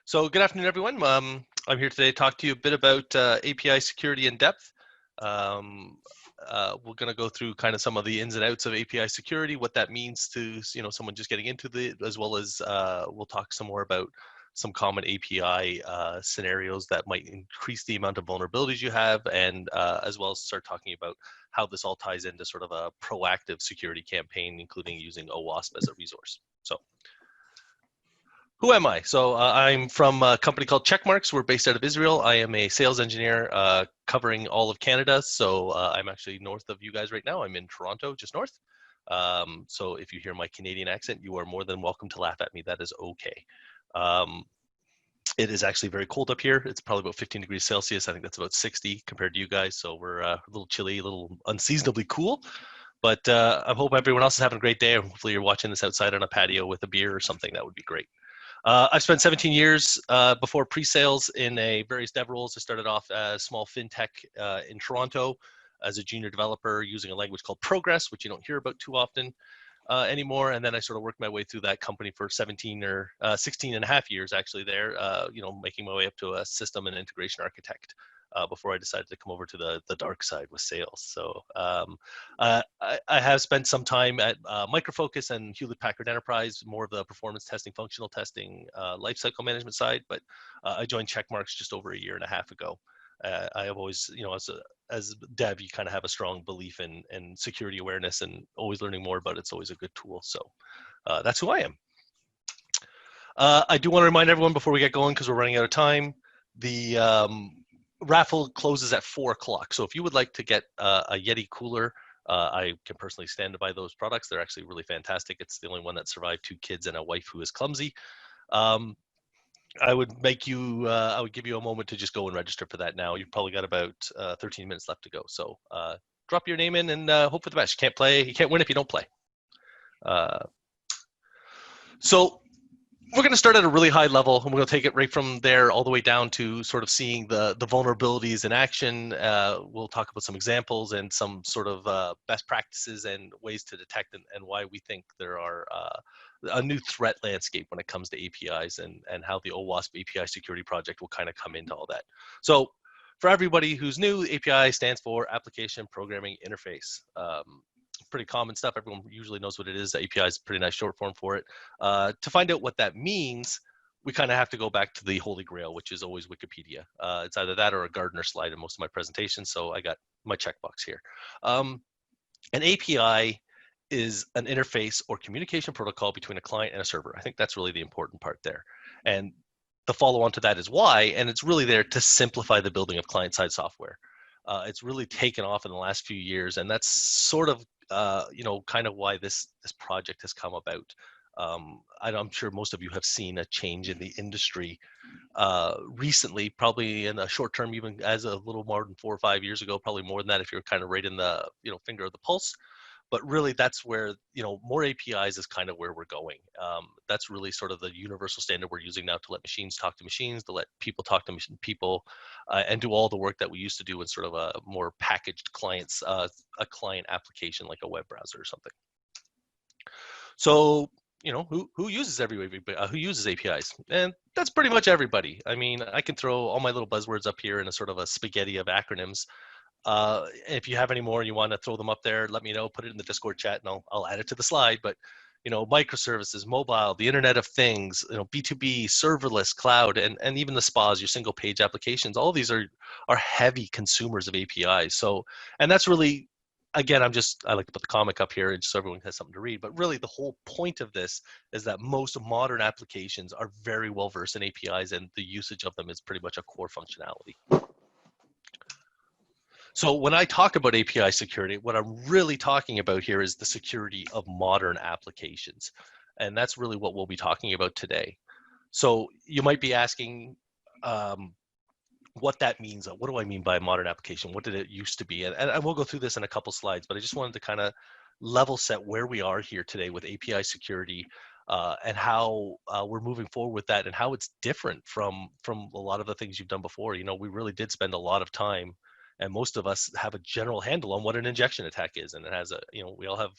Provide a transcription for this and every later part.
So good afternoon, everyone. I'm here today to talk to you a bit about API security in depth. We're going to go through kind of some of the ins and outs of API security, what that means to someone just getting into as well as we'll talk some more about some common API scenarios that might increase the amount of vulnerabilities you have, and as well as start talking about how this all ties into sort of a proactive security campaign, including using OWASP as a resource. So. Who am I? So I'm from a company called Checkmarks. We're based out of Israel. I am a sales engineer covering all of Canada. So I'm actually north of you guys right now. I'm in Toronto, just north. So if you hear my Canadian accent, you are more than welcome to laugh at me. That is okay. It is actually very cold up here. It's probably about 15 degrees Celsius. I think that's about 60 compared to you guys. So we're a little chilly, a little unseasonably cool. But I hope everyone else is having a great day. Hopefully you're watching this outside on a patio with a beer or something. That would be great. I've spent 17 years before pre-sales in various dev roles. I started off as a small fintech in Toronto as a junior developer using a language called Progress, which you don't hear about too often anymore. And then I sort of worked my way through that company for 16 and a half years actually there, making my way up to a system and integration architect. Before I decided to come over to the dark side with sales. So I have spent some time at Micro Focus and Hewlett Packard Enterprise, more of the performance testing, functional testing, lifecycle management side. But I joined Checkmarks just over a year and a half ago. I have always, as a dev, you kind of have a strong belief in security awareness and always learning more about it. It's always a good tool. So that's who I am. I do want to remind everyone before we get going, because we're running out of time, the raffle closes at 4 o'clock. So if you would like to get a Yeti cooler, I can personally stand by those products. They're actually really fantastic. It's the only one that survived 2 kids and a wife who is clumsy. I would give you a moment to just go and register for that now. You've probably got about 13 minutes left to go. So drop your name in and hope for the best. You can't win if you don't play. So we're going to start at a really high level, and we're going to take it right from there all the way down to sort of seeing the vulnerabilities in action. We'll talk about some examples and some sort of best practices and ways to detect and why we think there are a new threat landscape when it comes to APIs and how the OWASP API Security project will kind of come into all that. So for everybody who's new, API stands for Application Programming Interface. Pretty common stuff. Everyone usually knows what it is. The API is a pretty nice short form for it. To find out what that means, we kind of have to go back to the holy grail, which is always Wikipedia. It's either that or a Gardener slide in most of my presentations, so I got my checkbox here. An API is an interface or communication protocol between a client and a server. I think that's really the important part there. And the follow-on to that is why, and it's really there to simplify the building of client-side software. It's really taken off in the last few years, and that's sort of kind of why this project has come about. I'm sure most of you have seen a change in the industry recently, probably in a short term, even as a little more than 4 or 5 years ago, probably more than that if you're kind of right in the finger of the pulse. But really, that's where more APIs is kind of where we're going. That's really sort of the universal standard we're using now to let machines talk to machines, to let people talk to people, and do all the work that we used to do in sort of a more packaged clients, a client application like a web browser or something. So who uses who uses APIs? And that's pretty much everybody. I mean, I can throw all my little buzzwords up here in a sort of a spaghetti of acronyms. If you have any more and you want to throw them up there, let me know, put it in the Discord chat and I'll add it to the slide. But, microservices, mobile, the Internet of Things, B2B, serverless, cloud, and even the SPAs, your single page applications, all of these are heavy consumers of APIs. So, and that's really, again, I like to put the comic up here just so everyone has something to read, but really the whole point of this is that most modern applications are very well versed in APIs and the usage of them is pretty much a core functionality. So when I talk about API security, what I'm really talking about here is the security of modern applications. And that's really what we'll be talking about today. So you might be asking what that means. What do I mean by modern application? What did it used to be? And we'll go through this in a couple slides, but I just wanted to kind of level set where we are here today with API security and how we're moving forward with that and how it's different from a lot of the things you've done before. We really did spend a lot of time, and most of us have a general handle on what an injection attack is, and it has we all have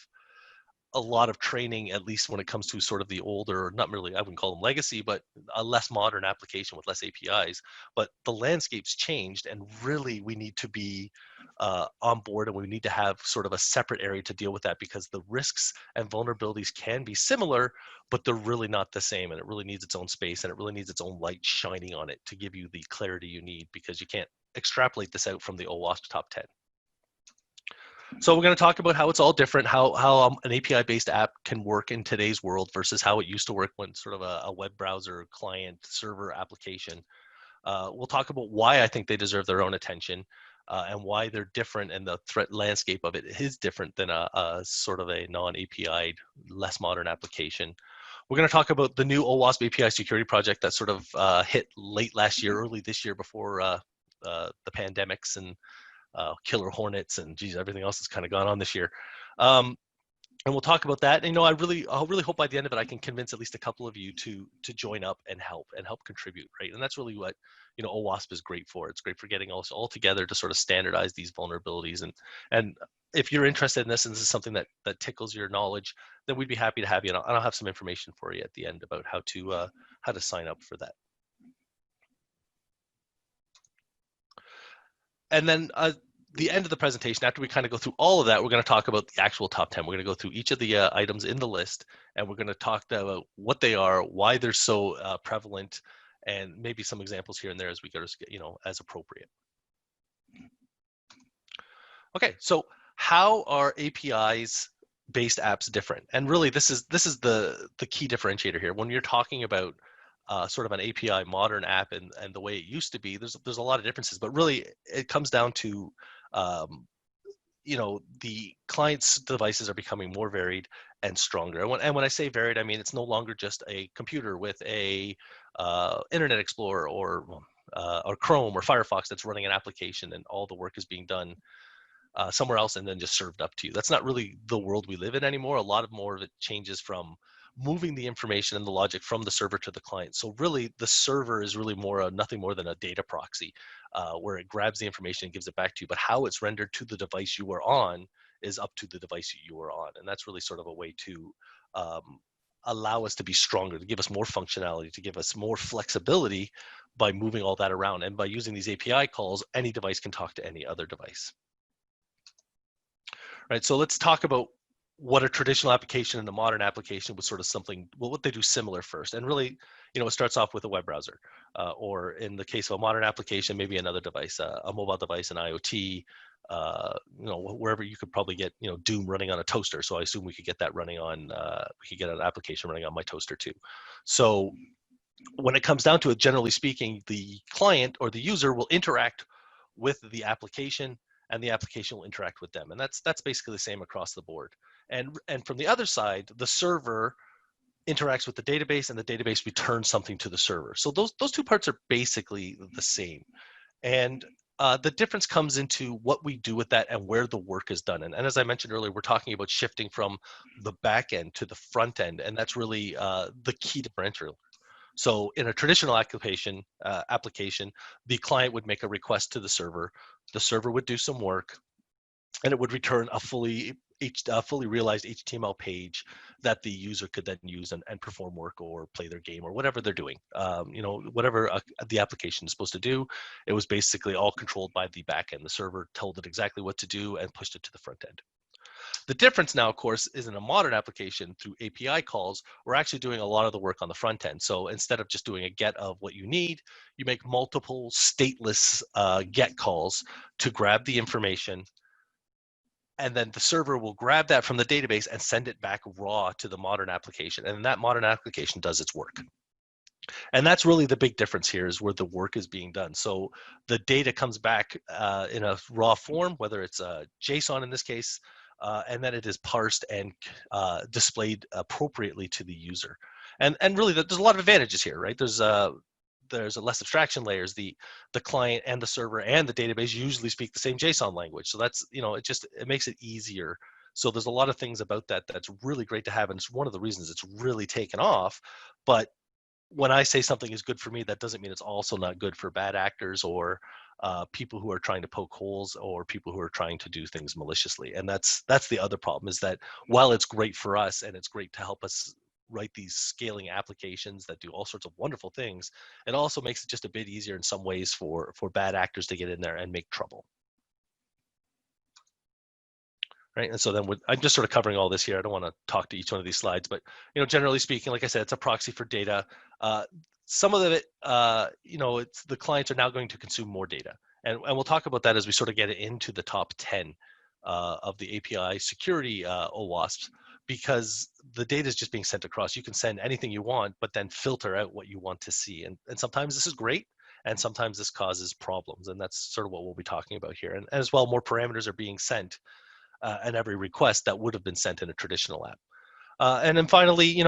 a lot of training, at least when it comes to sort of the older, not really, I wouldn't call them legacy, but a less modern application with less APIs. But the landscape's changed, and really we need to be on board, and we need to have sort of a separate area to deal with that, because the risks and vulnerabilities can be similar, but they're really not the same, and it really needs its own space, and it really needs its own light shining on it to give you the clarity you need, because you can't extrapolate this out from the OWASP top 10. So we're going to talk about how it's all different, how an API-based app can work in today's world versus how it used to work when sort of a web browser client server application. We'll talk about why I think they deserve their own attention, and why they're different, and the threat landscape of it is different than a sort of a non-API, less modern application. We're going to talk about the new OWASP API Security project that sort of hit late last year, early this year, before the pandemics and killer hornets and geez, everything else that's kind of gone on this year. And we'll talk about that. And, I really hope by the end of it I can convince at least a couple of you to join up and help contribute, right? And that's really what OWASP is great for. It's great for getting us all together to sort of standardize these vulnerabilities. And if you're interested in this, and this is something that tickles your knowledge, then we'd be happy to have you. And I'll have some information for you at the end about how to sign up for that. And then the end of the presentation, after we kind of go through all of that, we're going to talk about the actual top 10. We're going to go through each of the items in the list, and we're going to talk about what they are, why they're so prevalent, and maybe some examples here and there as we go, as appropriate. Okay, so how are APIs-based apps different? And really, this is the key differentiator here. When you're talking about sort of an API modern app and the way it used to be, there's a lot of differences, but really it comes down to the client's devices are becoming more varied and stronger. And when I say varied, I mean it's no longer just a computer with a Internet Explorer or Chrome or Firefox that's running an application, and all the work is being done somewhere else and then just served up to you. That's not really the world we live in anymore. A lot more of it changes from moving the information and the logic from the server to the client. So really, the server is really nothing more than a data proxy, where it grabs the information and gives it back to you. But how it's rendered to the device you are on is up to the device you are on. And that's really sort of a way to allow us to be stronger, to give us more functionality, to give us more flexibility by moving all that around. And by using these API calls, any device can talk to any other device. Right, so let's talk about what a traditional application and a modern application was sort of something, well, what they do similar first. And really, it starts off with a web browser, or in the case of a modern application, maybe another device, a mobile device, an IoT, wherever you could probably get, Doom running on a toaster. So I assume we could get that running on, we could get an application running on my toaster too. So when it comes down to it, generally speaking, the client or the user will interact with the application, and the application will interact with them. And that's basically the same across the board. And from the other side, the server interacts with the database, and the database returns something to the server. So those two parts are basically the same. And the difference comes into what we do with that and where the work is done. And as I mentioned earlier, we're talking about shifting from the back end to the front end, and that's really the key differential. So in a traditional application, the client would make a request to the server would do some work, and it would return a fully realized HTML page that the user could then use and perform work or play their game or whatever they're doing. Whatever the application is supposed to do, it was basically all controlled by the back end. The server told it exactly what to do and pushed it to the front end. The difference now, of course, is in a modern application through API calls, we're actually doing a lot of the work on the front end. So instead of just doing a get of what you need, you make multiple stateless get calls to grab the information, and then the server will grab that from the database and send it back raw to the modern application. And that modern application does its work. And that's really the big difference here, is where the work is being done. So the data comes back in a raw form, whether it's a JSON in this case, and then it is parsed and displayed appropriately to the user. And really, there's a lot of advantages here, right? There's a less abstraction layers. The client and the server and the database usually speak the same JSON language. So that's, it makes it easier. So there's a lot of things about that that's really great to have. And it's one of the reasons it's really taken off. But when I say something is good for me, that doesn't mean it's also not good for bad actors or people who are trying to poke holes or people who are trying to do things maliciously. And that's the other problem, is that while it's great for us and it's great to help us write these scaling applications that do all sorts of wonderful things, it also makes it just a bit easier in some ways for bad actors to get in there and make trouble. Right, and so then I'm just sort of covering all this here. I don't want to talk to each one of these slides, but generally speaking, like I said, it's a proxy for data. Some of it, it's the clients are now going to consume more data, and we'll talk about that as we sort of get into the top 10 of the API security OWASPs, because the data is just being sent across. You can send anything you want, but then filter out what you want to see, and sometimes this is great, and sometimes this causes problems, and that's sort of what we'll be talking about here. And as well, more parameters are being sent and every request that would have been sent in a traditional app. And then finally,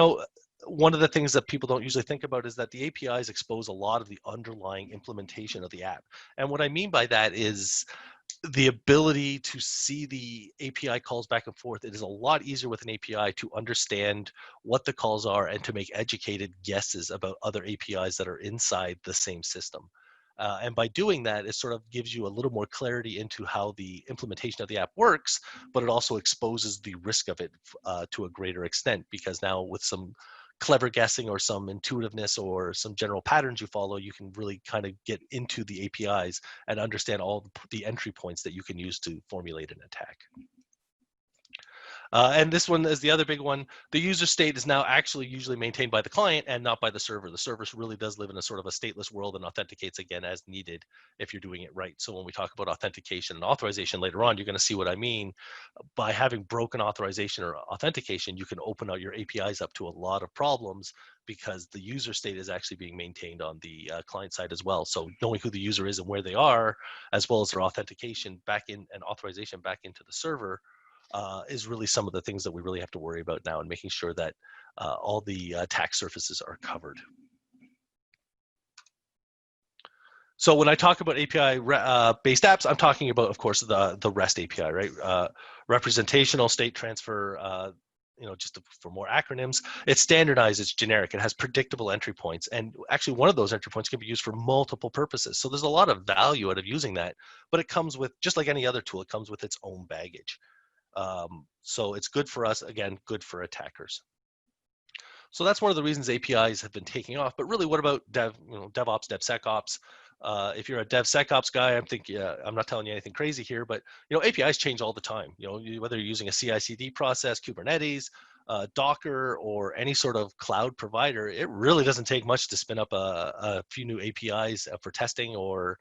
one of the things that people don't usually think about is that the APIs expose a lot of the underlying implementation of the app. And what I mean by that is the ability to see the API calls back and forth. It is a lot easier with an API to understand what the calls are and to make educated guesses about other APIs that are inside the same system. And by doing that, it sort of gives you a little more clarity into how the implementation of the app works, but it also exposes the risk of it to a greater extent, because now with some clever guessing or some intuitiveness or some general patterns you follow, you can really kind of get into the APIs and understand all the entry points that you can use to formulate an attack. And this one is the other big one. The user state is now actually usually maintained by the client and not by the server. The server really does live in a sort of a stateless world and authenticates again as needed if you're doing it right. So when we talk about authentication and authorization later on, you're going to see what I mean. By having broken authorization or authentication, you can open out your APIs up to a lot of problems, because the user state is actually being maintained on the client side as well. So knowing who the user is and where they are, as well as their authentication back in and authorization back into the server, is really some of the things that we really have to worry about now, and making sure that all the attack surfaces are covered. So when I talk about API-based apps, I'm talking about, of course, the REST API, right? Representational state transfer, just for more acronyms. It's standardized, it's generic, it has predictable entry points. And actually one of those entry points can be used for multiple purposes. So there's a lot of value out of using that, but it comes with, just like any other tool, it comes with its own baggage. So it's good for us, again, good for attackers. So that's one of the reasons APIs have been taking off. But really, what about DevOps, DevSecOps? If you're a DevSecOps guy, I'm thinking, I'm not telling you anything crazy here, but APIs change all the time. Whether you're using a CI/CD process, Kubernetes, Docker, or any sort of cloud provider, it really doesn't take much to spin up a few new APIs for testing or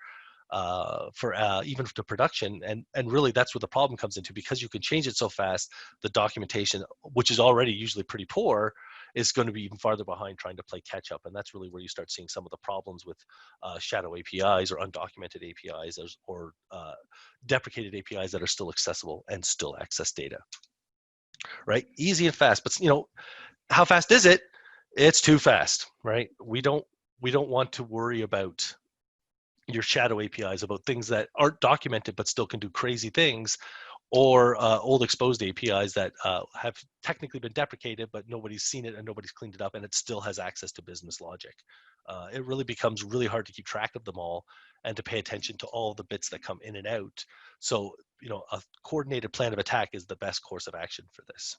for even to production, and really that's where the problem comes into, because you can change it so fast. The documentation, which is already usually pretty poor, is going to be even farther behind trying to play catch up, and that's really where you start seeing some of the problems with shadow APIs or undocumented APIs or deprecated APIs that are still accessible and still access data. Right, easy and fast, but how fast is it? It's too fast, right? We don't want to worry about your shadow APIs, about things that aren't documented but still can do crazy things, or old exposed APIs that have technically been deprecated, but nobody's seen it and nobody's cleaned it up, and it still has access to business logic. It really becomes really hard to keep track of them all and to pay attention to all the bits that come in and out. So, a coordinated plan of attack is the best course of action for this.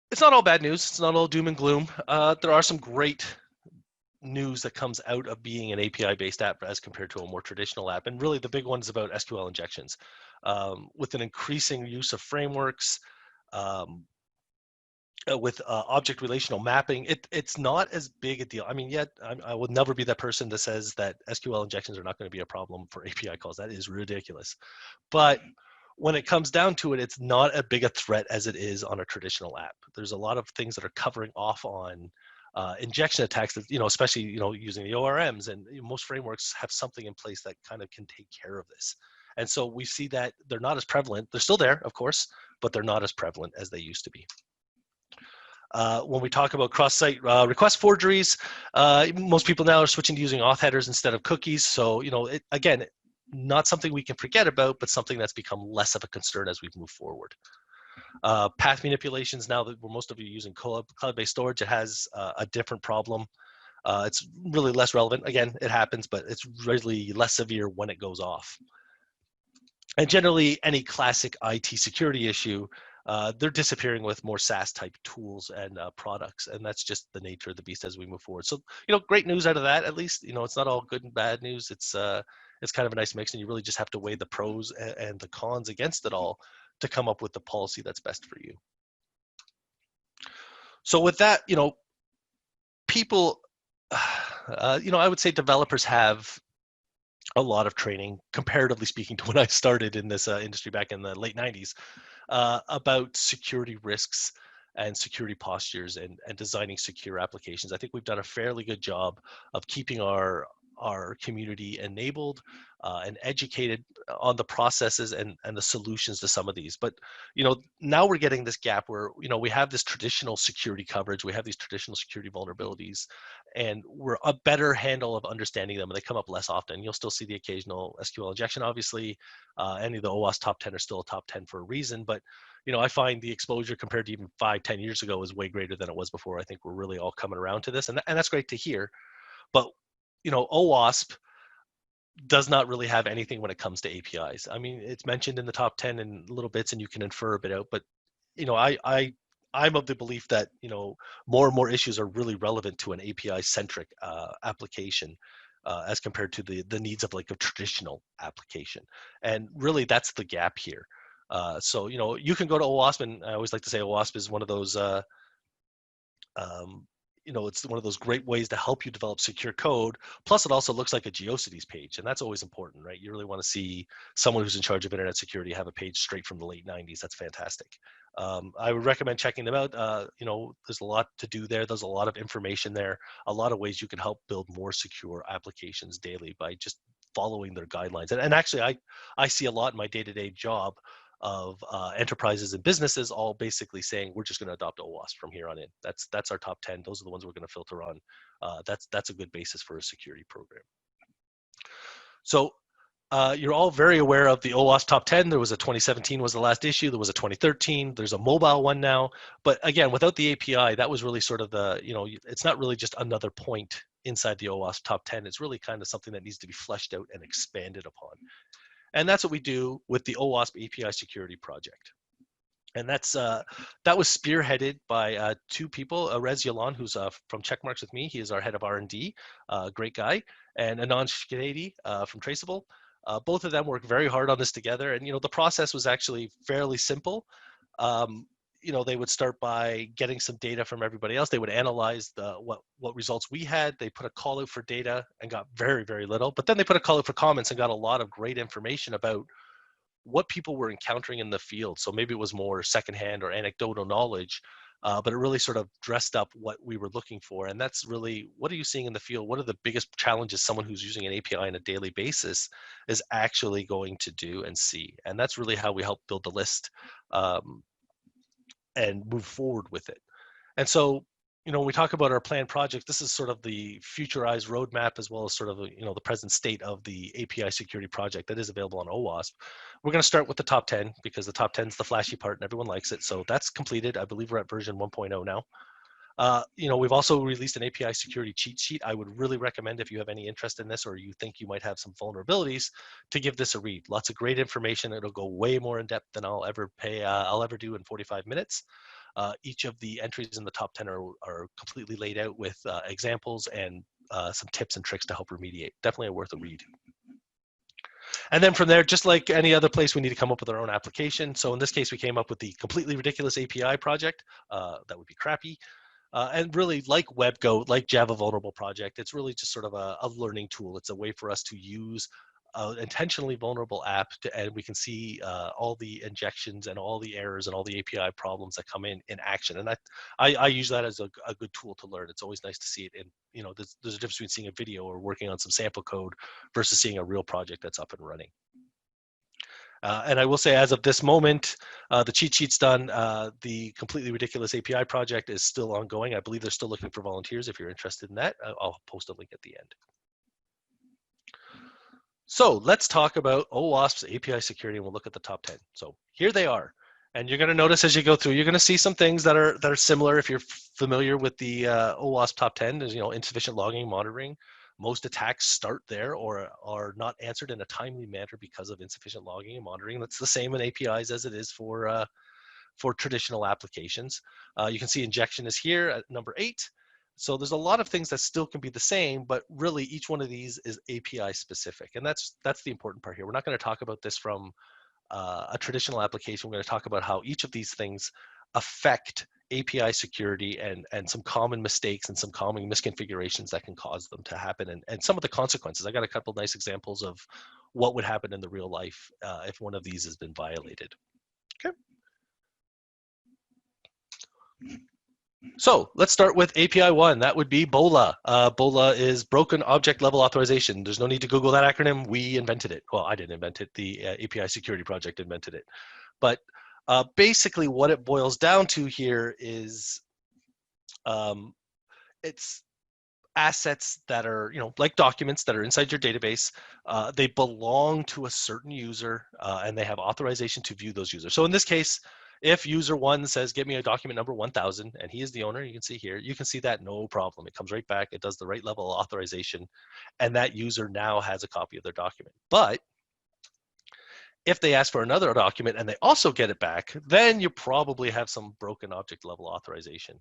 It's not all bad news. It's not all doom and gloom. There are some great news that comes out of being an API-based app as compared to a more traditional app. And really the big one is about SQL injections. With an increasing use of frameworks, with object relational mapping, it's not as big a deal. I mean, yet I would never be that person that says that SQL injections are not going to be a problem for API calls. That is ridiculous. But when it comes down to it, it's not as big a threat as it is on a traditional app. There's a lot of things that are covering off on injection attacks that, especially, using the ORMs, and most frameworks have something in place that kind of can take care of this. And so we see that they're not as prevalent. They're still there, of course, but they're not as prevalent as they used to be. When we talk about cross-site request forgeries, most people now are switching to using auth headers instead of cookies. So, again, not something we can forget about, but something that's become less of a concern as we move forward. Path manipulations, now that most of you are using cloud-based storage, it has a different problem. It's really less relevant. Again, it happens, but it's really less severe when it goes off. And generally, any classic IT security issue, they're disappearing with more SaaS type tools and products, and that's just the nature of the beast as we move forward. So, great news out of that. At least, it's not all good and bad news. It's kind of a nice mix, and you really just have to weigh the pros and the cons against it all to come up with the policy that's best for you. So, with that, people, I would say developers have a lot of training, comparatively speaking, to when I started in this industry back in the late 90s, about security risks and security postures and designing secure applications. I think we've done a fairly good job of keeping our community enabled and educated on the processes and the solutions to some of these. But now we're getting this gap where we have this traditional security coverage, we have these traditional security vulnerabilities, and we're a better handle of understanding them, and they come up less often. You'll still see the occasional SQL injection, obviously. Any of the OWASP top 10 are still a top 10 for a reason, but I find the exposure compared to even 5-10 years ago is way greater than it was before. I think we're really all coming around to this, and that's great to hear. But OWASP does not really have anything when it comes to APIs. I mean, it's mentioned in the top 10 in little bits, and you can infer a bit out. But I'm of the belief that more and more issues are really relevant to an API-centric application as compared to the needs of like a traditional application. And really, that's the gap here. So you can go to OWASP, and I always like to say OWASP is one of those. It's one of those great ways to help you develop secure code. Plus, it also looks like a GeoCities page, and that's always important, right? You really want to see someone who's in charge of internet security have a page straight from the late 90s. That's fantastic. I would recommend checking them out. There's a lot to do there. There's a lot of information there, a lot of ways you can help build more secure applications daily by just following their guidelines. And actually, I see a lot in my day-to-day job of enterprises and businesses all basically saying we're just going to adopt OWASP from here on in. That's our top 10. Those are the ones we're going to filter on. That's a good basis for a security program. So you're all very aware of the OWASP top 10. There was a 2017 was the last issue. There was a 2013. There's a mobile one now. But again, without the API, that was really sort of the, it's not really just another point inside the OWASP top 10. It's really kind of something that needs to be fleshed out and expanded upon. And that's what we do with the OWASP API Security project. And that was spearheaded by two people, Rez Yalan, who's from Checkmarks with me. He is our head of R&D, great guy, and Anand Shkidady from Traceable. Both of them worked very hard on this together. And, the process was actually fairly simple. They would start by getting some data from everybody else. They would analyze what results we had. They put a call out for data and got very, very little. But then they put a call out for comments and got a lot of great information about what people were encountering in the field. So maybe it was more secondhand or anecdotal knowledge, but it really sort of dressed up what we were looking for. And that's really, what are you seeing in the field? What are the biggest challenges someone who's using an API on a daily basis is actually going to do and see? And that's really how we help build the list and move forward with it. And so, when we talk about our planned project, this is sort of the futurized roadmap as well as sort of, the present state of the API security project that is available on OWASP. We're going to start with the top 10 because the top 10 is the flashy part and everyone likes it. So that's completed. I believe we're at version 1.0 now. We've also released an API security cheat sheet. I would really recommend, if you have any interest in this or you think you might have some vulnerabilities, to give this a read. Lots of great information. It'll go way more in depth than I'll ever do in 45 minutes. Each of the entries in the top 10 are completely laid out with examples and some tips and tricks to help remediate. Definitely worth a read. And then from there, just like any other place, we need to come up with our own application. So in this case, we came up with the completely ridiculous API project. That would be crappy. And really, like WebGoat, like Java Vulnerable Project, it's really just sort of a learning tool. It's a way for us to use an intentionally vulnerable app and we can see all the injections and all the errors and all the API problems that come in action. And I use that as a good tool to learn. It's always nice to see it. And there's a difference between seeing a video or working on some sample code versus seeing a real project that's up and running. And I will say, as of this moment, the cheat sheet's done. The completely ridiculous API project is still ongoing. I believe they're still looking for volunteers. If you're interested in that, I'll post a link at the end. So let's talk about OWASP's API security, and we'll look at the top 10. So here they are. And you're going to notice as you go through, you're going to see some things that are similar. If you're familiar with the OWASP top 10, is insufficient logging monitoring. Most attacks start there or are not answered in a timely manner because of insufficient logging and monitoring. That's the same in APIs as it is for traditional applications. You can see injection is here at number 8. So there's a lot of things that still can be the same, but really each one of these is API specific, and that's the important part here. We're not going to talk about this from a traditional application. We're going to talk about how each of these things affect API security and some common mistakes and some common misconfigurations that can cause them to happen, and some of the consequences. I got a couple nice examples of what would happen in the real life if one of these has been violated. Okay. So let's start with API 1. That would be BOLA. BOLA is Broken Object Level Authorization. There's no need to Google that acronym. We invented it. Well, I didn't invent it. The API Security Project invented it. But basically what it boils down to here is it's assets that are, like documents that are inside your database. They belong to a certain user and they have authorization to view those users. So in this case, if user 1 says, give me a document number 1000, and he is the owner, you can see here, you can see that no problem. It comes right back. It does the right level of authorization, and that user now has a copy of their document. But if they ask for another document and they also get it back, then you probably have some broken object level authorization.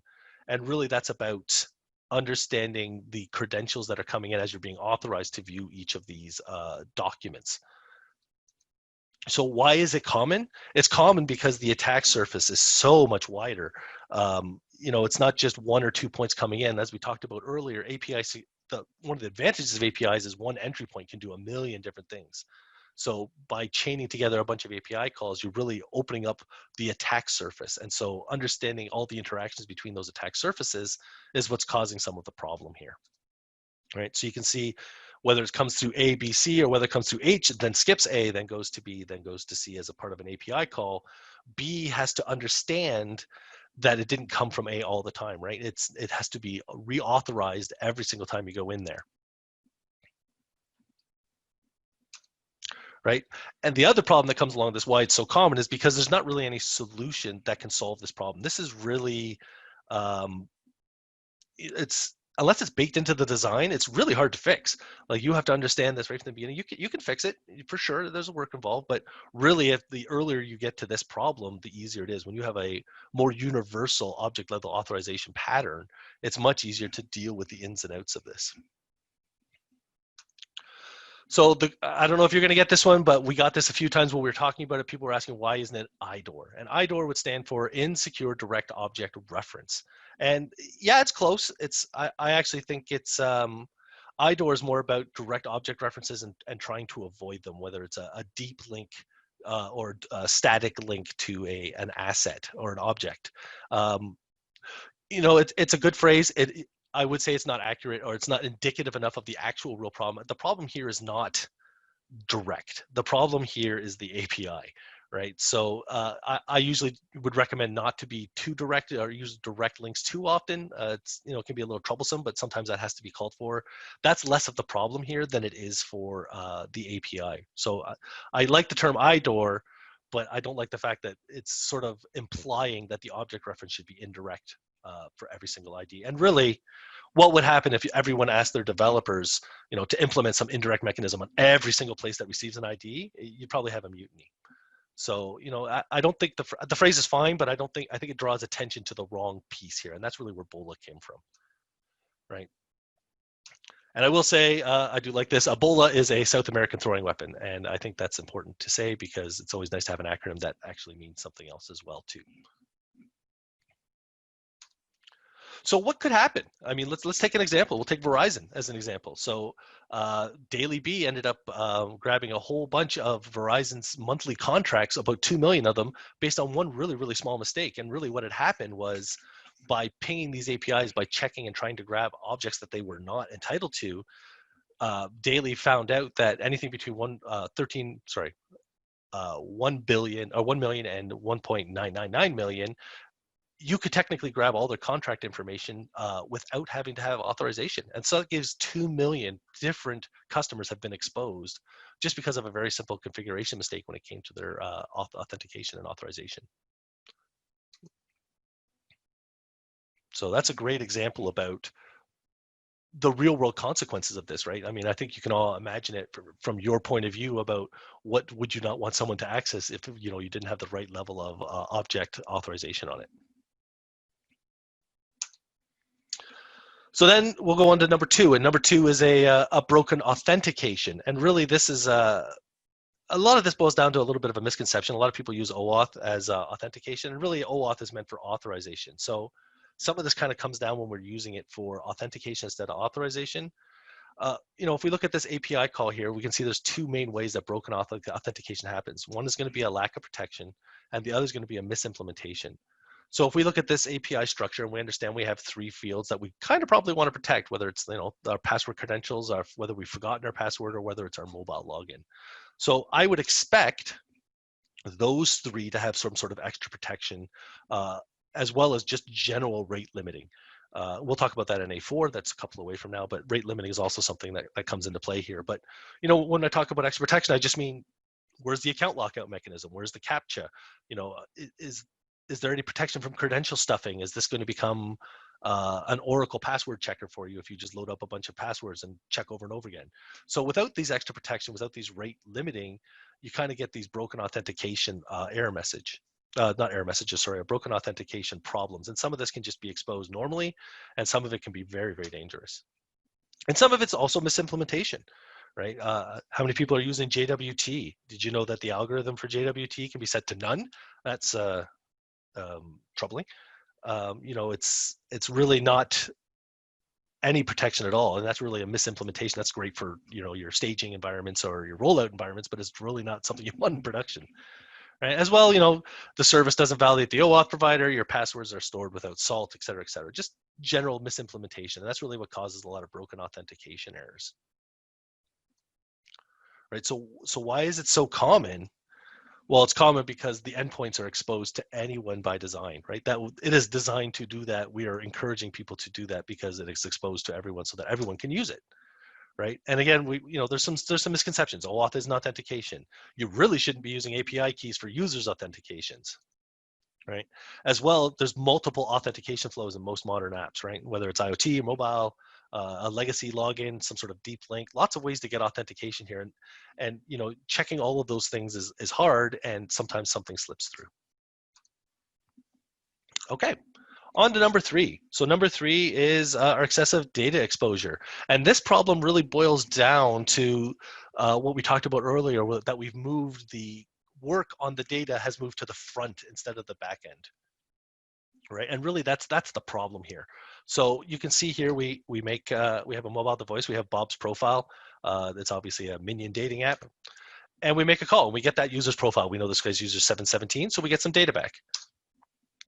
And really that's about understanding the credentials that are coming in as you're being authorized to view each of these documents. So why is it common? It's common because the attack surface is so much wider. It's not just 1 or 2 points coming in. As we talked about earlier, one of the advantages of APIs is one entry point can do a million different things. So by chaining together a bunch of API calls, you're really opening up the attack surface. And so understanding all the interactions between those attack surfaces is what's causing some of the problem here. Right? So you can see whether it comes through A, B, C, or whether it comes through H, then skips A, then goes to B, then goes to C as a part of an API call. B has to understand that it didn't come from A all the time, right? It has to be reauthorized every single time you go in there. Right? And the other problem that comes along this, why it's so common, is because there's not really any solution that can solve this problem. This is really, unless it's baked into the design, it's really hard to fix. Like you have to understand this right from the beginning. You can fix it for sure. There's a work involved, but really, if the earlier you get to this problem, the easier it is. When you have a more universal object level authorization pattern, it's much easier to deal with the ins and outs of this. So I don't know if you're going to get this one, but we got this a few times when we were talking about it. People were asking, why isn't it IDOR? And IDOR would stand for Insecure Direct Object Reference. And yeah, it's close. I actually think it's IDOR is more about direct object references and trying to avoid them, whether it's a deep link or a static link to an asset or an object. It's a good phrase. I would say it's not accurate or it's not indicative enough of the actual real problem. The problem here is not direct. The problem here is the API, right? So I usually would recommend not to be too direct or use direct links too often. It can be a little troublesome, but sometimes that has to be called for. That's less of the problem here than it is for the API. So I like the term IDOR, but I don't like the fact that it's sort of implying that the object reference should be indirect for every single ID. And really, what would happen if everyone asked their developers, to implement some indirect mechanism on every single place that receives an ID? You'd probably have a mutiny. So, I don't think the phrase is fine, but I think it draws attention to the wrong piece here, and that's really where BOLA came from, right? And I will say, I do like this. Ebola is a South American throwing weapon, and I think that's important to say because it's always nice to have an acronym that actually means something else as well too. So what could happen? I mean, let's take an example. We'll take Verizon as an example. So Daily B ended up grabbing a whole bunch of Verizon's monthly contracts, about 2 million of them, based on one really, really small mistake. And really what had happened was by pinging these APIs, by checking and trying to grab objects that they were not entitled to, Daily found out that anything between 1 billion or 1 million and 1.999 million, you could technically grab all their contract information without having to have authorization. And so it gives 2 million different customers have been exposed just because of a very simple configuration mistake when it came to their authentication and authorization. So that's a great example about the real world consequences of this, right? I mean, I think you can all imagine it from your point of view about what would you not want someone to access if you didn't have the right level of object authorization on it. So then we'll go on to number two, and number two is a broken authentication, and really this is a lot of this boils down to a little bit of a misconception. A lot of people use OAuth as authentication, and really OAuth is meant for authorization. So some of this kind of comes down when we're using it for authentication instead of authorization. If we look at this API call here, we can see there's two main ways that broken authentication happens. One is going to be a lack of protection, and the other is going to be a misimplementation. So if we look at this API structure and we understand we have three fields that we kind of probably want to protect, whether it's our password credentials, or whether we've forgotten our password, or whether it's our mobile login. So I would expect those three to have some sort of extra protection, as well as just general rate limiting. We'll talk about that in A4. That's a couple away from now, but rate limiting is also something that comes into play here. But when I talk about extra protection, I just mean, where's the account lockout mechanism? Where's the CAPTCHA? Is there any protection from credential stuffing? Is this going to become an Oracle password checker for you if you just load up a bunch of passwords and check over and over again? So without these extra protection, without these rate limiting, you kind of get these broken authentication error message. Not error messages, sorry, broken authentication problems. And some of this can just be exposed normally, and some of it can be very, very dangerous. And some of it's also misimplementation, right? How many people are using JWT? Did you know that the algorithm for JWT can be set to none? That's troubling. It's really not any protection at all, and that's really a misimplementation. That's great for your staging environments or your rollout environments, but it's really not something you want in production. Right? As well, the service doesn't validate the OAuth provider, your passwords are stored without salt, et cetera, et cetera. Just general misimplementation. And that's really what causes a lot of broken authentication errors. Right? So why is it so common? Well, it's common because the endpoints are exposed to anyone by design, right? That it is designed to do that. We are encouraging people to do that because it is exposed to everyone so that everyone can use it. Right. And again, there's some misconceptions. OAuth isn't authentication. You really shouldn't be using API keys for users' authentications. Right. As well, there's multiple authentication flows in most modern apps, right? Whether it's IoT, mobile, a legacy login, some sort of deep link, lots of ways to get authentication here. And checking all of those things is hard, and sometimes something slips through. Okay. On to number three. So number three is our excessive data exposure. And this problem really boils down to what we talked about earlier, that we've moved the work on the data has moved to the front instead of the back end. Right, and really that's the problem here. So you can see here we have a mobile device. We have Bob's profile. That's obviously a Minion dating app, and we make a call. And we get that user's profile. We know this guy's user 717, so we get some data back.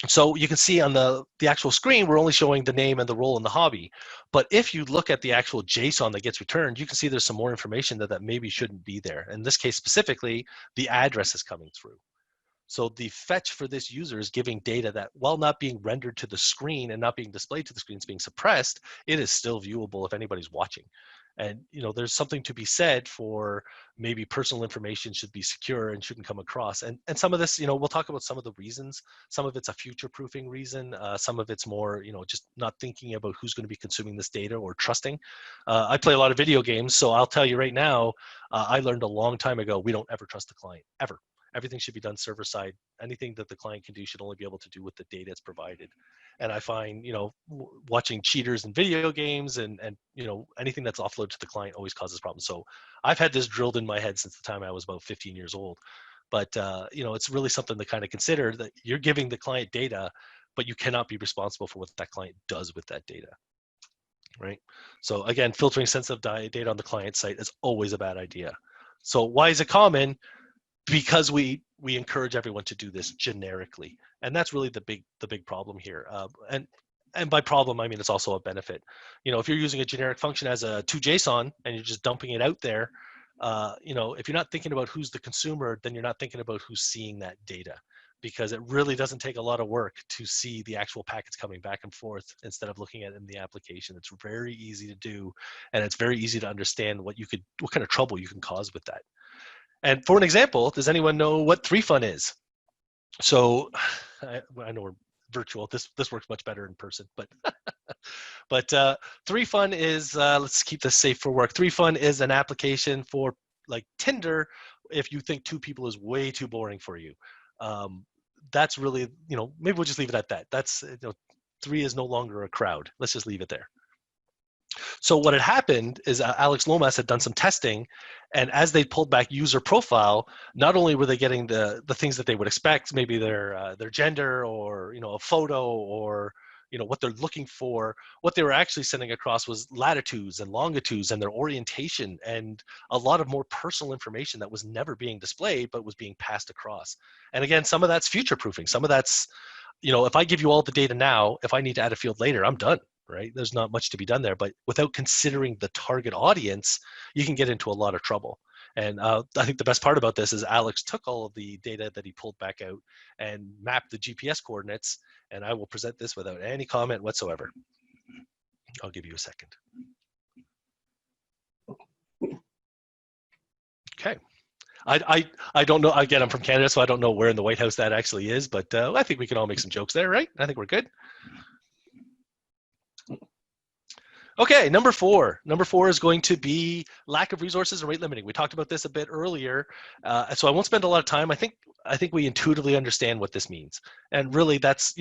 So you can see on the actual screen, we're only showing the name and the role and the hobby. But if you look at the actual JSON that gets returned, you can see there's some more information that maybe shouldn't be there. In this case specifically, the address is coming through. So the fetch for this user is giving data that, while not being rendered to the screen and not being displayed to the screen, it's being suppressed, it is still viewable if anybody's watching. And there's something to be said for maybe personal information should be secure and shouldn't come across. And some of this, we'll talk about some of the reasons. Some of it's a future-proofing reason. Some of it's more, just not thinking about who's going to be consuming this data or trusting. I play a lot of video games, so I'll tell you right now, I learned a long time ago, we don't ever trust the client, ever. Everything should be done server side. Anything that the client can do should only be able to do with the data it's provided. And I find, watching cheaters in video games and anything that's offloaded to the client always causes problems. So I've had this drilled in my head since the time I was about 15 years old. But, it's really something to kind of consider, that you're giving the client data, but you cannot be responsible for what that client does with that data. Right. So again, filtering sensitive data on the client site is always a bad idea. So why is it common? Because we encourage everyone to do this generically, and that's really the big problem here. And by problem, I mean it's also a benefit. If you're using a generic function as a to.json and you're just dumping it out there, if you're not thinking about who's the consumer, then you're not thinking about who's seeing that data, because it really doesn't take a lot of work to see the actual packets coming back and forth instead of looking at it in the application. It's very easy to do, and it's very easy to understand what kind of trouble you can cause with that. And for an example, does anyone know what 3FUN is? So I know virtual. This works much better in person, but but 3fun is let's keep this safe for work. 3fun is an application for like Tinder if you think two people is way too boring for you. That's really, maybe we'll just leave it at that. That's, three is no longer a crowd. Let's just leave it there. So what had happened is Alex Lomas had done some testing, and as they pulled back user profile, not only were they getting the things that they would expect, maybe their gender or a photo or what they're looking for, what they were actually sending across was latitudes and longitudes and their orientation and a lot of more personal information that was never being displayed but was being passed across. And again, some of that's future proofing. Some of that's, if I give you all the data now, if I need to add a field later, I'm done. Right? There's not much to be done there, but without considering the target audience, you can get into a lot of trouble. And I think the best part about this is Alex took all of the data that he pulled back out and mapped the GPS coordinates, and I will present this without any comment whatsoever. I'll give you a second. Okay. I don't know, again, I'm from Canada, so I don't know where in the White House that actually is, but I think we can all make some jokes there, right? I think we're good. Okay, number four. Number four is going to be lack of resources and rate limiting. We talked about this a bit earlier, so I won't spend a lot of time. I think we intuitively understand what this means, and really, that's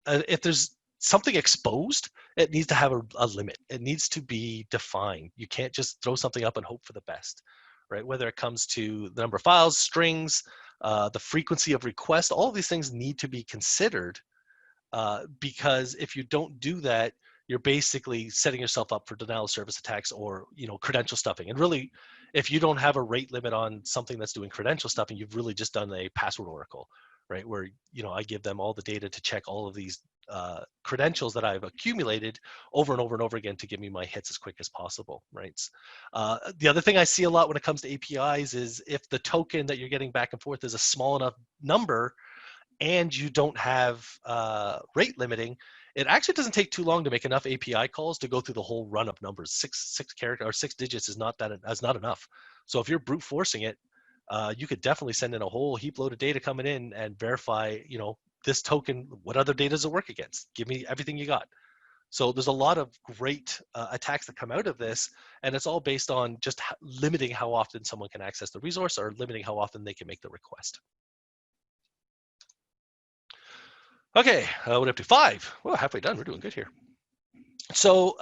if there's something exposed, it needs to have a limit. It needs to be defined. You can't just throw something up and hope for the best, right? Whether it comes to the number of files, strings, the frequency of requests, all of these things need to be considered, because if you don't do that, you're basically setting yourself up for denial of service attacks or credential stuffing. And really, if you don't have a rate limit on something that's doing credential stuffing, you've really just done a password oracle, right? Where I give them all the data to check all of these credentials that I've accumulated over and over and over again to give me my hits as quick as possible, right? The other thing I see a lot when it comes to APIs is if the token that you're getting back and forth is a small enough number and you don't have rate limiting, it actually doesn't take too long to make enough API calls to go through the whole run of numbers. Six character or 6 digits is not enough. So if you're brute forcing it, you could definitely send in a whole heap load of data coming in and verify, this token, what other data does it work against? Give me everything you got. So there's a lot of great attacks that come out of this, and it's all based on just limiting how often someone can access the resource or limiting how often they can make the request. Okay, what up to 5? Well, halfway done. We're doing good here. So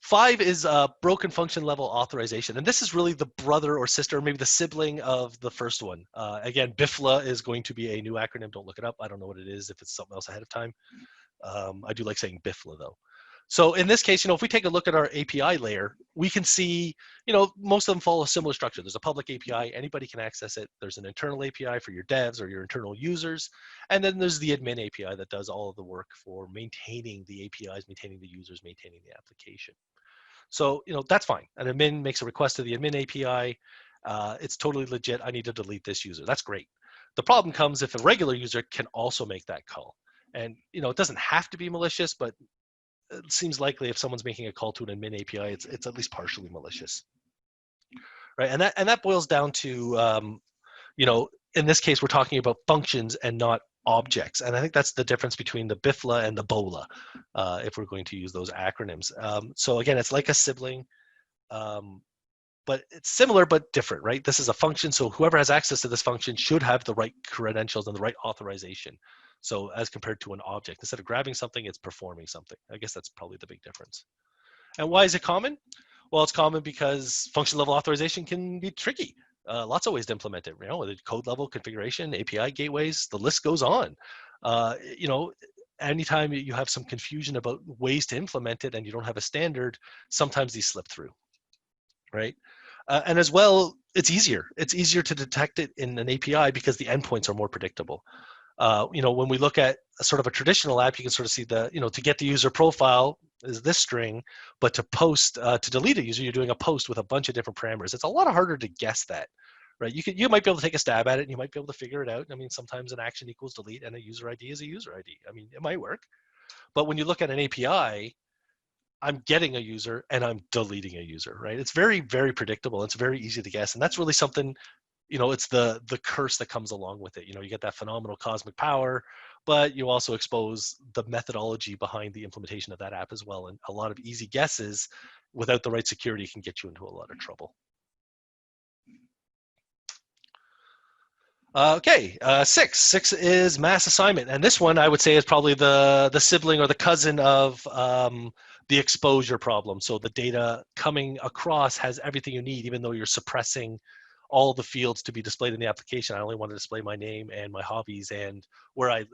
5 is broken function level authorization. And this is really the brother or sister, or maybe the sibling of the first one. Again, BIFLA is going to be a new acronym. Don't look it up. I don't know what it is, if it's something else ahead of time. I do like saying BIFLA, though. So in this case, if we take a look at our API layer, we can see, most of them follow a similar structure. There's a public API, anybody can access it. There's an internal API for your devs or your internal users. And then there's the admin API that does all of the work for maintaining the APIs, maintaining the users, maintaining the application. So, that's fine. An admin makes a request to the admin API. It's totally legit. I need to delete this user. That's great. The problem comes if a regular user can also make that call. And, it doesn't have to be malicious, but it seems likely if someone's making a call to an admin API, it's at least partially malicious, right? And that boils down to, in this case, we're talking about functions and not objects. And I think that's the difference between the BIFLA and the BOLA, if we're going to use those acronyms. So again, it's like a sibling, but it's similar but different, right? This is a function, so whoever has access to this function should have the right credentials and the right authorization. So as compared to an object, instead of grabbing something, it's performing something. I guess that's probably the big difference. And why is it common? Well, it's common because function level authorization can be tricky. Lots of ways to implement it, the code level configuration, API gateways, the list goes on. Anytime you have some confusion about ways to implement it and you don't have a standard, sometimes these slip through, right? And as well, it's easier. It's easier to detect it in an API because the endpoints are more predictable. When we look at sort of a traditional app, you can sort of see to get the user profile is this string, but to post, to delete a user, you're doing a post with a bunch of different parameters. It's a lot harder to guess that, right? You might be able to take a stab at it and you might be able to figure it out. I mean, sometimes an action equals delete and a user ID is a user ID. I mean, it might work, but when you look at an API, I'm getting a user and I'm deleting a user, right? It's very, very predictable. It's very easy to guess. And that's really something, it's the curse that comes along with it. You get that phenomenal cosmic power, but you also expose the methodology behind the implementation of that app as well. And a lot of easy guesses without the right security can get you into a lot of trouble. Okay, six is mass assignment, and this one I would say is probably the sibling or the cousin of the exposure problem. So the data coming across has everything you need, even though you're suppressing all the fields to be displayed in the application. I only want to display my name and my hobbies and where I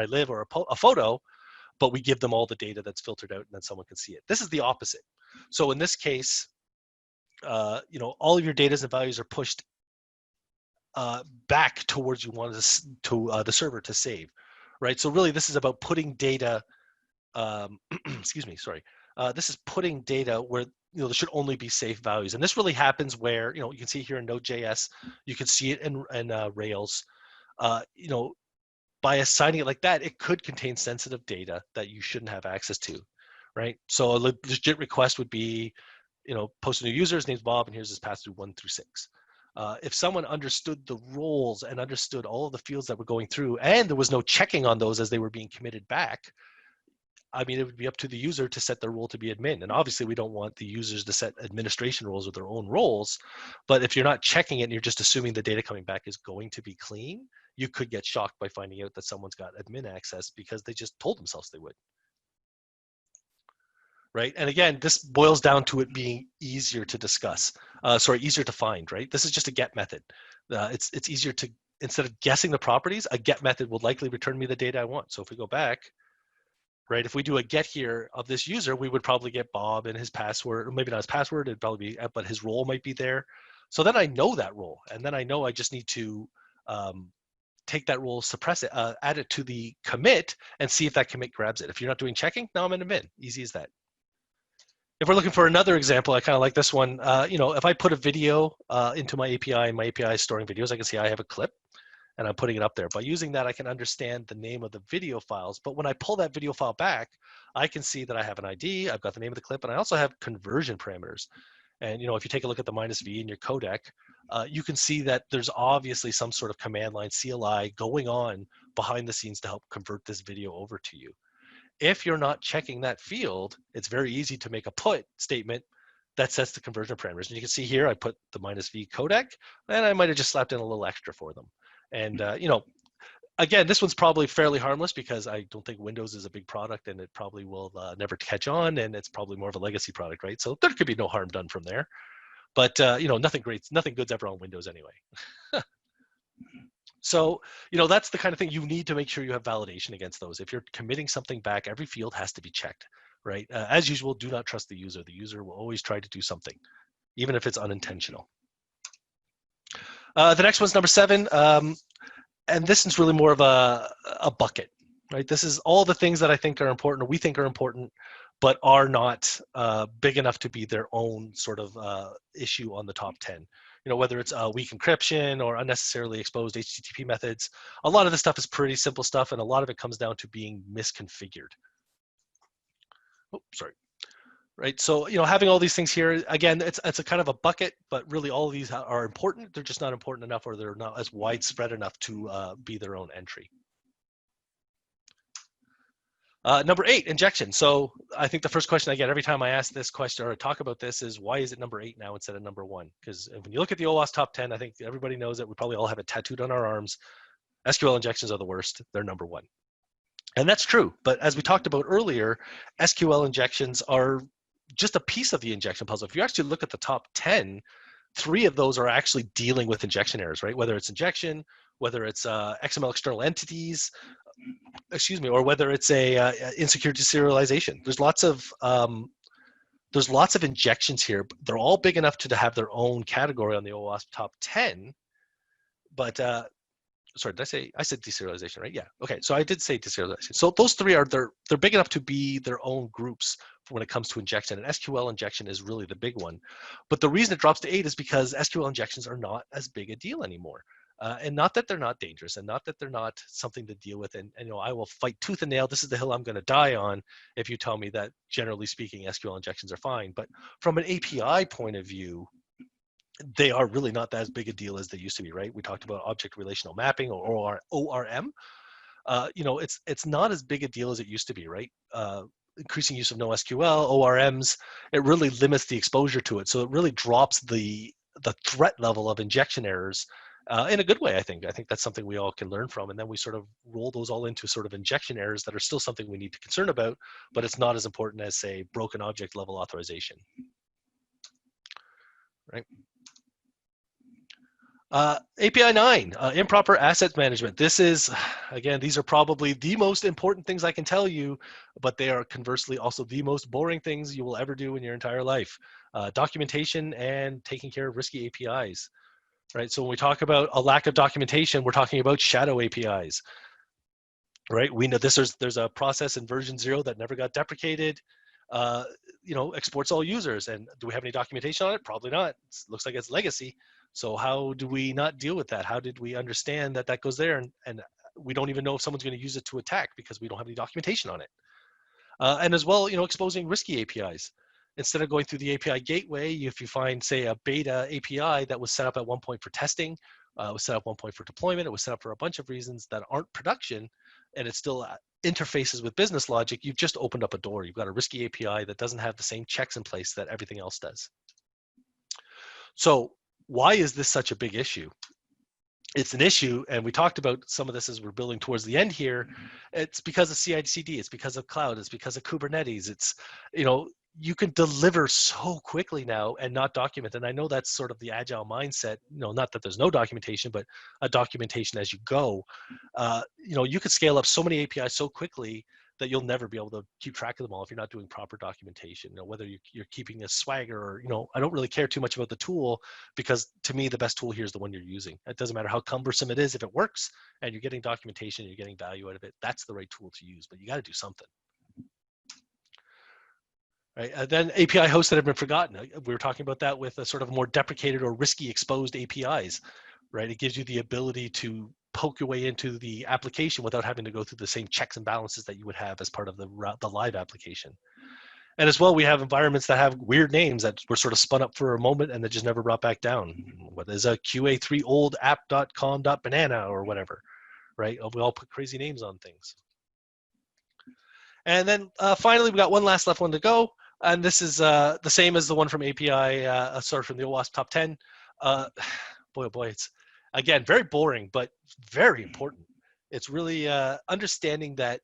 live, or a photo, but we give them all the data that's filtered out, and then someone can see it. This is the opposite. So in this case, all of your data and values are pushed back towards you want to the server to save, right? So really, this is about putting data. Excuse me, sorry. This is putting data where there should only be safe values, and this really happens where you can see here in Node.js, you can see it in Rails. By assigning it like that, it could contain sensitive data that you shouldn't have access to, right? So a legit request would be, post a new user, his name's Bob, and here's his path through 1 through 6. If someone understood the roles and understood all of the fields that were going through, and there was no checking on those as they were being committed back, I mean, it would be up to the user to set their role to be admin. And obviously, we don't want the users to set administration roles or their own roles. But if you're not checking it and you're just assuming the data coming back is going to be clean, you could get shocked by finding out that someone's got admin access because they just told themselves they would. Right? And again, this boils down to it being easier to discuss. Easier to find, right? This is just a get method. It's easier to, instead of guessing the properties, a get method will likely return me the data I want. So if we go back, right, if we do a get here of this user, we would probably get Bob and his password, or maybe not his password, it'd probably be, but his role might be there. So then I know that role, and then I know I just need to take that role, suppress it, add it to the commit, and see if that commit grabs it. If you're not doing checking, now I'm in a bin. Easy as that. If we're looking for another example, I kind of like this one. If I put a video into my API, and my API is storing videos, I can see I have a clip, and I'm putting it up there. By using that, I can understand the name of the video files. But when I pull that video file back, I can see that I have an ID, I've got the name of the clip, and I also have conversion parameters. And if you take a look at the -v in your codec, you can see that there's obviously some sort of command line CLI going on behind the scenes to help convert this video over to you. If you're not checking that field, it's very easy to make a put statement that sets the conversion parameters. And you can see here, I put the -v codec, and I might have just slapped in a little extra for them. And, again, this one's probably fairly harmless because I don't think Windows is a big product, and it probably will never catch on, and it's probably more of a legacy product, right? So there could be no harm done from there. But, nothing good's ever on Windows anyway. So, that's the kind of thing you need to make sure you have validation against those. If you're committing something back, every field has to be checked, right? As usual, do not trust the user. The user will always try to do something, even if it's unintentional. The next one's number 7. And this is really more of a bucket, right? This is all the things that I think are important, or we think are important, but are not big enough to be their own sort of issue on the top 10. Whether it's weak encryption or unnecessarily exposed HTTP methods, a lot of this stuff is pretty simple stuff, and a lot of it comes down to being misconfigured. Oh, sorry. Right, so having all these things here, again, it's a kind of a bucket, but really all of these are important. They're just not important enough, or they're not as widespread enough to be their own entry. Number 8, injection. So I think the first question I get every time I ask this question or talk about this is, why is it number 8 now instead of number 1? Because when you look at the OWASP top 10, I think everybody knows that we probably all have it tattooed on our arms. SQL injections are the worst. They're number 1. And that's true. But as we talked about earlier, SQL injections are just a piece of the injection puzzle. If you actually look at the top 10, 3 of those are actually dealing with injection errors, right? Whether it's injection, whether it's XML external entities, or whether it's a insecure deserialization. There's lots of injections here. But they're all big enough to have their own category on the OWASP top 10. But sorry, did I said deserialization, right? Yeah. Okay. So I did say deserialization. So those 3 they're big enough to be their own groups when it comes to injection. And SQL injection is really the big one. But the reason it drops to 8 is because SQL injections are not as big a deal anymore. And not that they're not dangerous, and not that they're not something to deal with. And I will fight tooth and nail. This is the hill I'm going to die on if you tell me that, generally speaking, SQL injections are fine. But from an API point of view, they are really not as big a deal as they used to be, right? We talked about object relational mapping, or ORM. it's not as big a deal as it used to be, right? Increasing use of NoSQL, ORMs, it really limits the exposure to it. So it really drops the threat level of injection errors in a good way, I think. I think that's something we all can learn from. And then we sort of roll those all into sort of injection errors that are still something we need to concern about, but it's not as important as, say, broken object level authorization, right? API 9, improper asset management. This is, again, these are probably the most important things I can tell you, but they are conversely also the most boring things you will ever do in your entire life. Documentation and taking care of risky APIs, right? So when we talk about a lack of documentation, we're talking about shadow APIs, right? We know there's a process in version 0 that never got deprecated. Exports all users. And do we have any documentation on it? Probably not. It looks like it's legacy. So how do we not deal with that? How did we understand that goes there? And we don't even know if someone's going to use it to attack because we don't have any documentation on it. And as well, exposing risky APIs. Instead of going through the API gateway, if you find, say, a beta API that was set up at one point for testing, was set up one point for deployment, it was set up for a bunch of reasons that aren't production, and it still interfaces with business logic, you've just opened up a door. You've got a risky API that doesn't have the same checks in place that everything else does. So why is this such a big issue? It's an issue, and we talked about some of this as we're building towards the end here. It's because of CI/CD, it's because of cloud, it's because of Kubernetes. It's, you can deliver so quickly now and not document. And I know that's sort of the agile mindset, not that there's no documentation, but a documentation as you go. You could scale up so many APIs so quickly that you'll never be able to keep track of them all if you're not doing proper documentation. Whether you're keeping a Swagger or, I don't really care too much about the tool, because to me, the best tool here is the one you're using. It doesn't matter how cumbersome it is. If it works and you're getting documentation, you're getting value out of it, that's the right tool to use, but you got to do something. Right. Then API hosts that have been forgotten. We were talking about that with a sort of more deprecated or risky exposed APIs, right? It gives you the ability to poke your way into the application without having to go through the same checks and balances that you would have as part of the live application. And as well, we have environments that have weird names that were sort of spun up for a moment and that just never brought back down. What is a QA3 old app.com.banana or whatever, right? We all put crazy names on things. And then finally, we got one last left one to go. And this is the same as the one from API, from the OWASP top 10. Boy, oh boy, it's, again, very boring, but very important. It's really understanding that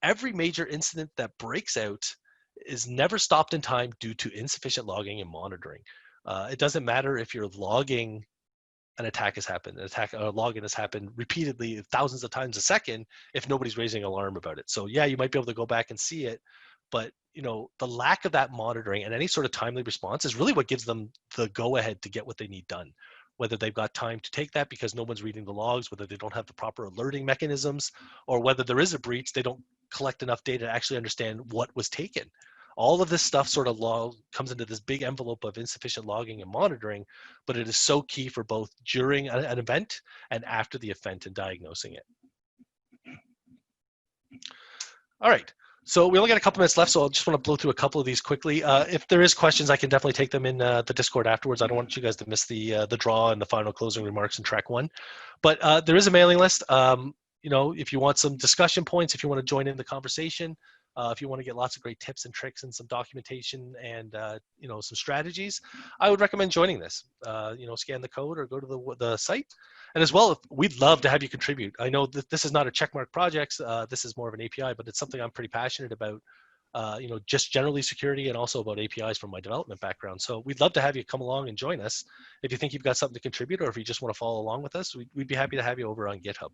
every major incident that breaks out is never stopped in time due to insufficient logging and monitoring. It doesn't matter if you're logging an attack has happened, a login has happened repeatedly, thousands of times a second, if nobody's raising alarm about it. So yeah, you might be able to go back and see it, but the lack of that monitoring and any sort of timely response is really what gives them the go ahead to get what they need done. Whether they've got time to take that because no one's reading the logs, whether they don't have the proper alerting mechanisms, or whether there is a breach, they don't collect enough data to actually understand what was taken. All of this stuff sort of comes into this big envelope of insufficient logging and monitoring, but it is so key for both during an event and after the event and diagnosing it. All right. So we only got a couple minutes left, so I just want to blow through a couple of these quickly. If there is questions, I can definitely take them in the Discord afterwards. I don't want you guys to miss the draw and the final closing remarks in track 1. But there is a mailing list. If you want some discussion points, if you want to join in the conversation, if you want to get lots of great tips and tricks and some documentation and some strategies, I would recommend joining this. Scan the code or go to the site. And as well, we'd love to have you contribute. I know that this is not a checkmark project. This is more of an API, but it's something I'm pretty passionate about. Just generally security and also about APIs from my development background. So we'd love to have you come along and join us. If you think you've got something to contribute, or if you just want to follow along with us, we'd be happy to have you over on GitHub.